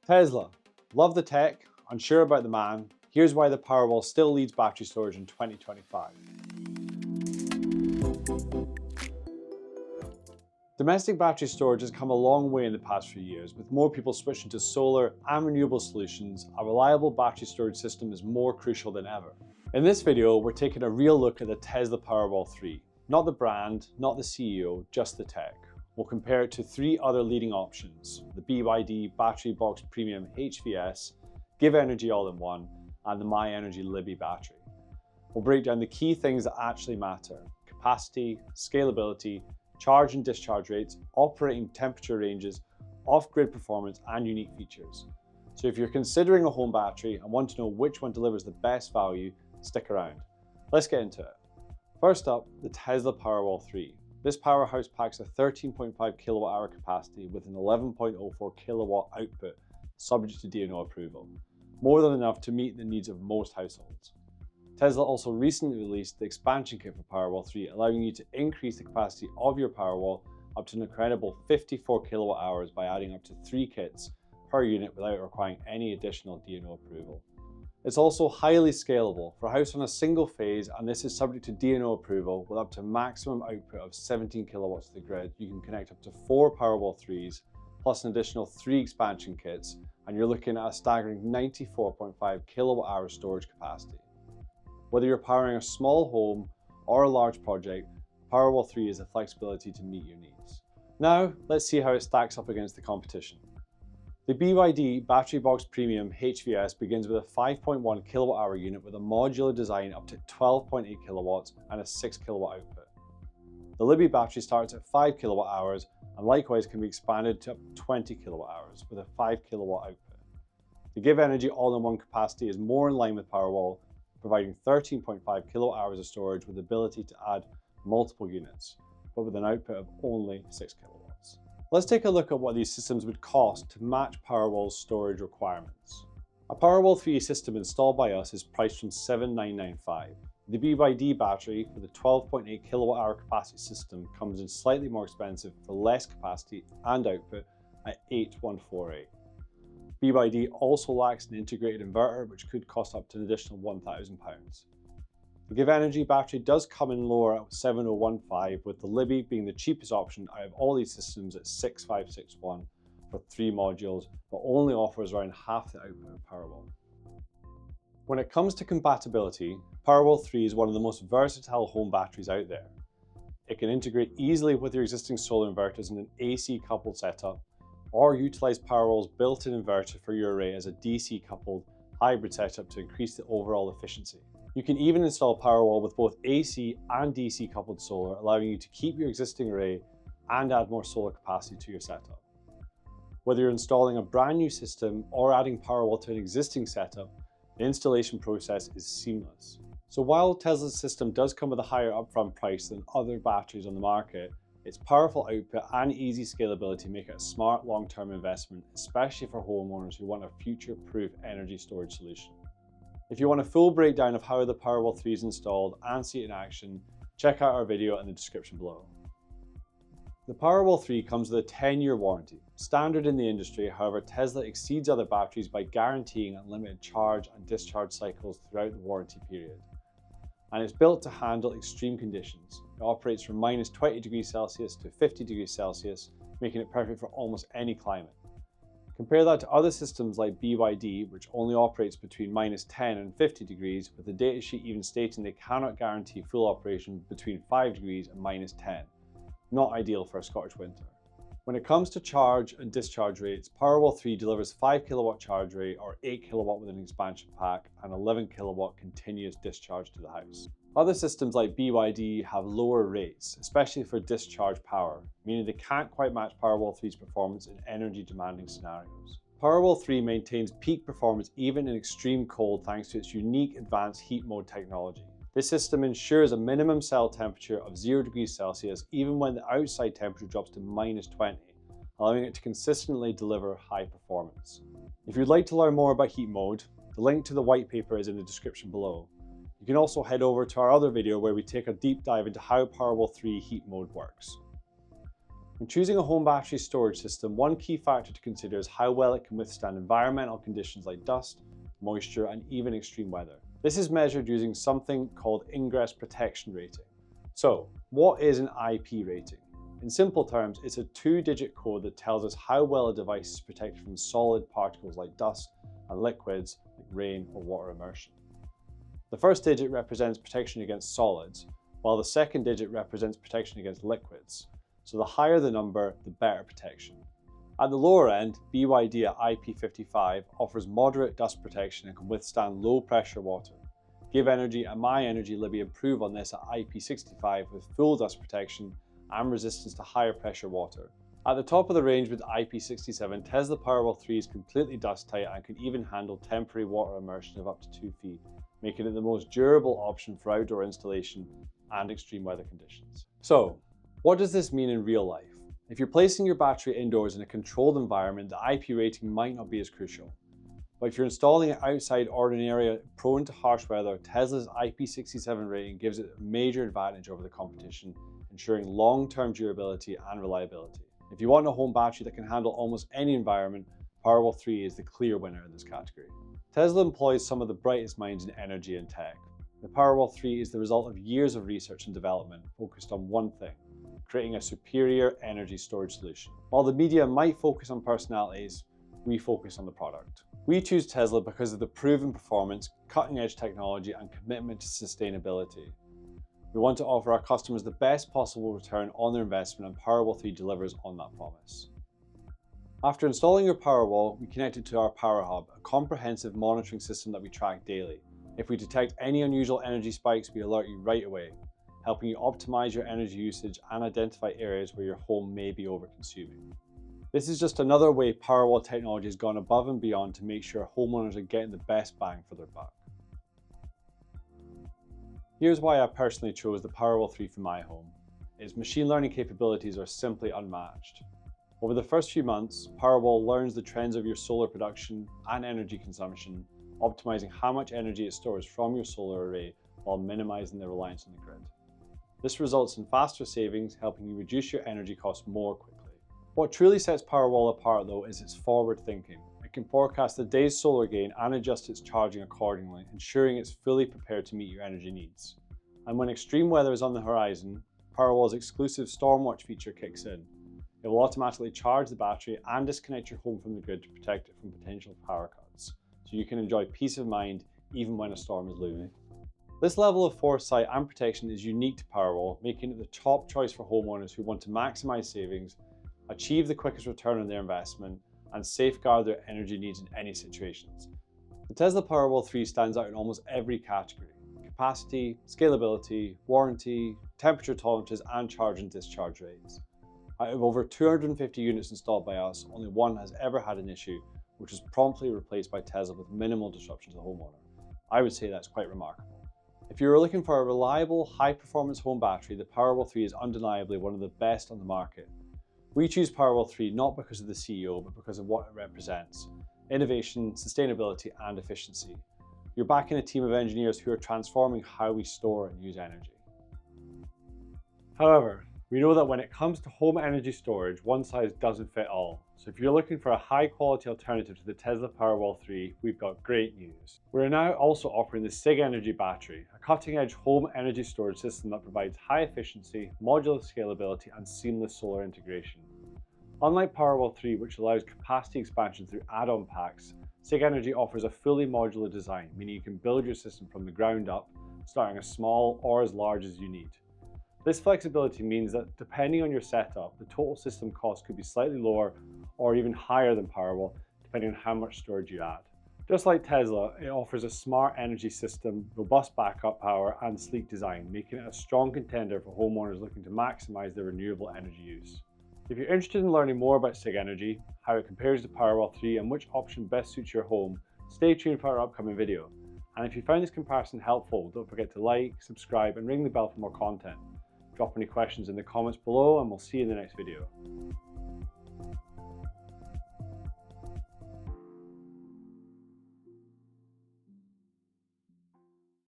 Tesla. Love the tech, unsure about the man. Here's why the Powerwall still leads battery storage in 2025. Domestic battery storage has come a long way in the past few years. With more people switching to solar and renewable solutions, a reliable battery storage system is more crucial than ever. In this video, we're taking a real look at the Tesla Powerwall 3. Not the brand, not the CEO, just the tech. We'll compare it to three other leading options: the BYD Battery Box Premium HVS, GivEnergy All-in-One, and the MyEnergi Libbi battery. We'll break down the key things that actually matter: capacity, scalability, charge and discharge rates, operating temperature ranges, off-grid performance, and unique features. So if you're considering a home battery and want to know which one delivers the best value, stick around. Let's get into it. First up, the Tesla Powerwall 3. This powerhouse packs a 13.5 kilowatt-hour capacity with an 11.04 kilowatt output, subject to DNO approval. More than enough to meet the needs of most households. Tesla also recently released the expansion kit for Powerwall 3, allowing you to increase the capacity of your Powerwall up to an incredible 54 kilowatt hours by adding up to 3 kits per unit without requiring any additional DNO approval. It's also highly scalable for a house on a single phase, and this is subject to DNO approval with up to maximum output of 17 kilowatts to the grid. You can connect up to 4 Powerwall 3s plus an additional 3 expansion kits, and you're looking at a staggering 94.5 kilowatt hour storage capacity. Whether you're powering a small home or a large project, Powerwall 3 has the flexibility to meet your needs. Now, let's see how it stacks up against the competition. The BYD Battery Box Premium HVS begins with a 5.1 kilowatt hour unit with a modular design up to 12.8 kilowatts and a 6 kilowatt output. The Libbi battery starts at 5 kilowatt hours and likewise can be expanded to up to 20 kilowatt hours with a 5 kilowatt output. The GivEnergy all-in-one capacity is more in line with Powerwall, providing 13.5 kilowatt hours of storage with the ability to add multiple units, but with an output of only 6 kilowatts. Let's take a look at what these systems would cost to match Powerwall's storage requirements. A Powerwall 3 system installed by us is priced from $7,995. The BYD battery with a 12.8 kilowatt hour capacity system comes in slightly more expensive for less capacity and output at $8,148. BYD also lacks an integrated inverter, which could cost up to an additional £1,000. The GivEnergy battery does come in lower at $7,015, with the Libbi being the cheapest option out of all these systems at $6,561 for 3 modules, but only offers around half the output of Powerwall. When it comes to compatibility, Powerwall 3 is one of the most versatile home batteries out there. It can integrate easily with your existing solar inverters in an AC coupled setup, or utilize Powerwall's built-in inverter for your array as a DC coupled hybrid setup to increase the overall efficiency. You can even install Powerwall with both AC and DC coupled solar, allowing you to keep your existing array and add more solar capacity to your setup. Whether you're installing a brand new system or adding Powerwall to an existing setup, the installation process is seamless. So while Tesla's system does come with a higher upfront price than other batteries on the market, its powerful output and easy scalability make it a smart long-term investment, especially for homeowners who want a future-proof energy storage solution. If you want a full breakdown of how the Powerwall 3 is installed and see it in action, check out our video in the description below. The Powerwall 3 comes with a 10-year warranty. Standard in the industry, however, Tesla exceeds other batteries by guaranteeing unlimited charge and discharge cycles throughout the warranty period. And it's built to handle extreme conditions. It operates from minus 20 degrees Celsius to 50 degrees Celsius, making it perfect for almost any climate. Compare that to other systems like BYD, which only operates between minus 10 and 50 degrees, with the datasheet even stating they cannot guarantee full operation between 5 degrees and minus 10. Not ideal for a Scottish winter. When it comes to charge and discharge rates, Powerwall 3 delivers 5 kilowatt charge rate or 8 kilowatt with an expansion pack and 11 kilowatt continuous discharge to the house. Other systems like BYD have lower rates, especially for discharge power, meaning they can't quite match Powerwall 3's performance in energy demanding scenarios. Powerwall 3 maintains peak performance even in extreme cold thanks to its unique advanced heat mode technology. This system ensures a minimum cell temperature of 0 degrees Celsius even when the outside temperature drops to minus 20, allowing it to consistently deliver high performance. If you'd like to learn more about heat mode, the link to the white paper is in the description below. You can also head over to our other video where we take a deep dive into how Powerwall 3 heat mode works. When choosing a home battery storage system, one key factor to consider is how well it can withstand environmental conditions like dust, moisture, and even extreme weather. This is measured using something called ingress protection rating. So, what is an IP rating? In simple terms, it's a 2-digit code that tells us how well a device is protected from solid particles like dust and liquids like rain or water immersion. The first digit represents protection against solids, while the second digit represents protection against liquids. So the higher the number, the better protection. At the lower end, BYD at IP55 offers moderate dust protection and can withstand low pressure water. GivEnergy and MyEnergi Libbi improve on this at IP65 with full dust protection and resistance to higher pressure water. At the top of the range with IP67, Tesla Powerwall 3 is completely dust tight and can even handle temporary water immersion of up to 2 feet, making it the most durable option for outdoor installation and extreme weather conditions. So, what does this mean in real life? If you're placing your battery indoors in a controlled environment, the IP rating might not be as crucial. But if you're installing it outside or in an area prone to harsh weather, Tesla's IP67 rating gives it a major advantage over the competition, ensuring long-term durability and reliability. If you want a home battery that can handle almost any environment, Powerwall 3 is the clear winner in this category. Tesla employs some of the brightest minds in energy and tech. The Powerwall 3 is the result of years of research and development focused on one thing: creating a superior energy storage solution. While the media might focus on personalities, we focus on the product. We choose Tesla because of the proven performance, cutting-edge technology, and commitment to sustainability. We want to offer our customers the best possible return on their investment, and Powerwall 3 delivers on that promise. After installing your Powerwall, we connect it to our Power Hub, a comprehensive monitoring system that we track daily. If we detect any unusual energy spikes, we alert you right away, helping you optimize your energy usage and identify areas where your home may be over-consuming. This is just another way Powerwall technology has gone above and beyond to make sure homeowners are getting the best bang for their buck. Here's why I personally chose the Powerwall 3 for my home. Its machine learning capabilities are simply unmatched. Over the first few months, Powerwall learns the trends of your solar production and energy consumption, optimizing how much energy it stores from your solar array while minimizing the reliance on the grid. This results in faster savings, helping you reduce your energy costs more quickly. What truly sets Powerwall apart though is its forward thinking. It can forecast the day's solar gain and adjust its charging accordingly, ensuring it's fully prepared to meet your energy needs. And when extreme weather is on the horizon, Powerwall's exclusive Stormwatch feature kicks in. It will automatically charge the battery and disconnect your home from the grid to protect it from potential power cuts, so you can enjoy peace of mind even when a storm is looming. This level of foresight and protection is unique to Powerwall, making it the top choice for homeowners who want to maximize savings, achieve the quickest return on their investment, and safeguard their energy needs in any situations. The Tesla Powerwall 3 stands out in almost every category: capacity, scalability, warranty, temperature tolerances, and charge and discharge rates. Out of over 250 units installed by us, only one has ever had an issue, which was promptly replaced by Tesla with minimal disruption to the homeowner. I would say that's quite remarkable. If you're looking for a reliable, high-performance home battery, the Powerwall 3 is undeniably one of the best on the market. We choose Powerwall 3 not because of the CEO, but because of what it represents: innovation, sustainability, and efficiency. You're backing a team of engineers who are transforming how we store and use energy. However, we know that when it comes to home energy storage, one size doesn't fit all. So if you're looking for a high-quality alternative to the Tesla Powerwall 3, we've got great news. We're now also offering the Sigenergy battery, a cutting-edge home energy storage system that provides high efficiency, modular scalability, and seamless solar integration. Unlike Powerwall 3, which allows capacity expansion through add-on packs, Sigenergy offers a fully modular design, meaning you can build your system from the ground up, starting as small or as large as you need. This flexibility means that depending on your setup, the total system cost could be slightly lower or even higher than Powerwall, depending on how much storage you add. Just like Tesla, it offers a smart energy system, robust backup power, and sleek design, making it a strong contender for homeowners looking to maximize their renewable energy use. If you're interested in learning more about Sigenergy, how it compares to Powerwall 3, and which option best suits your home, stay tuned for our upcoming video. And if you found this comparison helpful, don't forget to like, subscribe, and ring the bell for more content. Drop any questions in the comments below, and we'll see you in the next video.